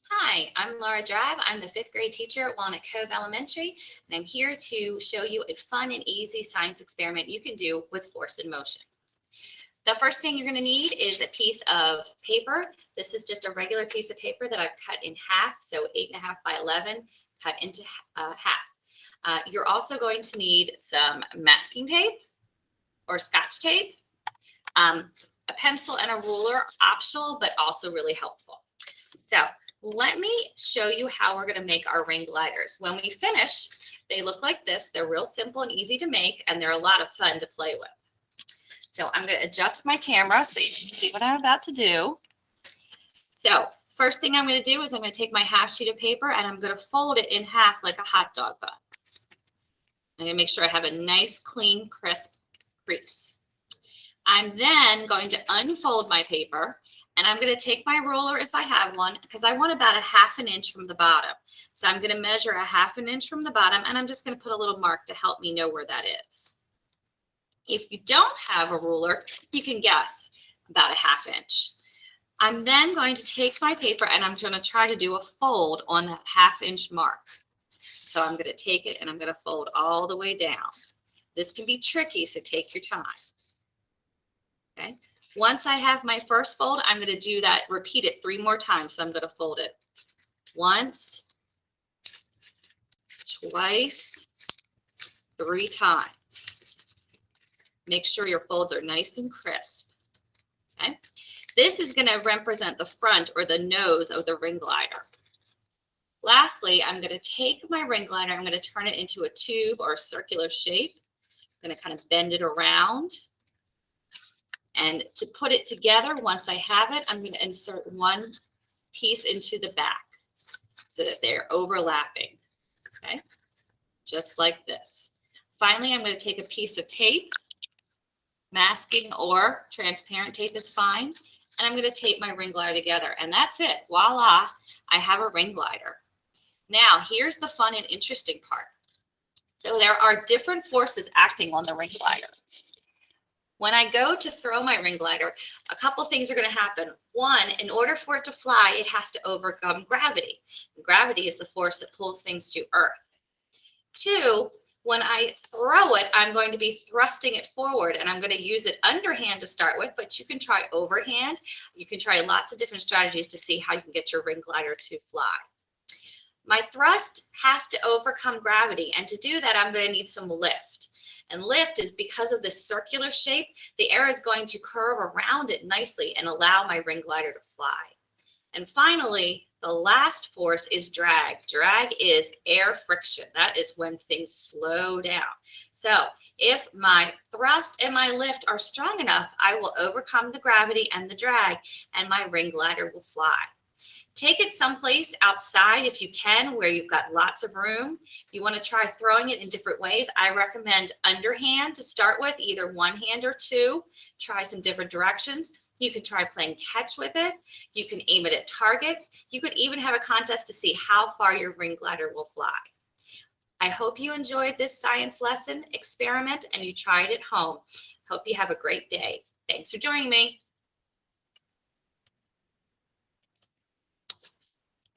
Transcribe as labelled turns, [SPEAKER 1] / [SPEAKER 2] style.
[SPEAKER 1] Hi, I'm Laura Drab. I'm the 5th grade teacher at Walnut Cove Elementary, and I'm here to show you a fun and easy science experiment you can do with force and motion. The first thing you're going to need is a piece of paper. This is just a regular piece of paper that I've cut in half, so 8.5 by 11, cut into half. You're also going to need some masking tape or scotch tape, a pencil and a ruler, optional, but also really helpful. So let me show you how we're going to make our ring gliders. When we finish, they look like this. They're real simple and easy to make, and they're a lot of fun to play with. So I'm going to adjust my camera so you can see what I'm about to do. So first thing I'm going to do is I'm going to take my half sheet of paper and I'm going to fold it in half like a hot dog bun. I'm going to make sure I have a nice, clean, crisp crease. I'm then going to unfold my paper, and I'm going to take my ruler if I have one, because I want about a 1/2 inch from the bottom. So I'm going to measure a 1/2 inch from the bottom, and I'm just going to put a little mark to help me know where that is. If you don't have a ruler, you can guess about a 1/2 inch. I'm then going to take my paper and I'm going to try to do a fold on that 1/2 inch mark. So I'm going to take it and I'm going to fold all the way down. This can be tricky, so take your time. Okay. Once I have my first fold, I'm going to do that, repeat it 3 more times. So I'm going to fold it once, twice, 3 times. Make sure your folds are nice and crisp. Okay. This is going to represent the front or the nose of the ring glider. Lastly, I'm going to take my ring glider, I'm going to turn it into a tube or a circular shape. I'm going to kind of bend it around. And to put it together, once I have it, I'm going to insert one piece into the back so that they're overlapping, okay? Just like this. Finally, I'm going to take a piece of tape, masking or transparent tape is fine, and I'm going to tape my ring glider together. And that's it. Voila, I have a ring glider. Now, here's the fun and interesting part. So there are different forces acting on the ring glider. When I go to throw my ring glider, a couple things are going to happen. One, in order for it to fly, it has to overcome gravity. Gravity is the force that pulls things to Earth. 2, when I throw it, I'm going to be thrusting it forward, and I'm going to use it underhand to start with, but you can try overhand. You can try lots of different strategies to see how you can get your ring glider to fly. My thrust has to overcome gravity, and to do that, I'm going to need some lift. And lift is because of this circular shape, the air is going to curve around it nicely and allow my ring glider to fly. And finally, the last force is drag. Drag is air friction. That is when things slow down. So if my thrust and my lift are strong enough, I will overcome the gravity and the drag, and my ring glider will fly. Take it someplace outside if you can, where you've got lots of room. If you want to try throwing it in different ways, I recommend underhand to start with, either one hand or 2. Try some different directions. You can try playing catch with it. You can aim it at targets. You could even have a contest to see how far your ring glider will fly. I hope you enjoyed this science lesson experiment and you try it at home. Hope you have a great day. Thanks for joining me.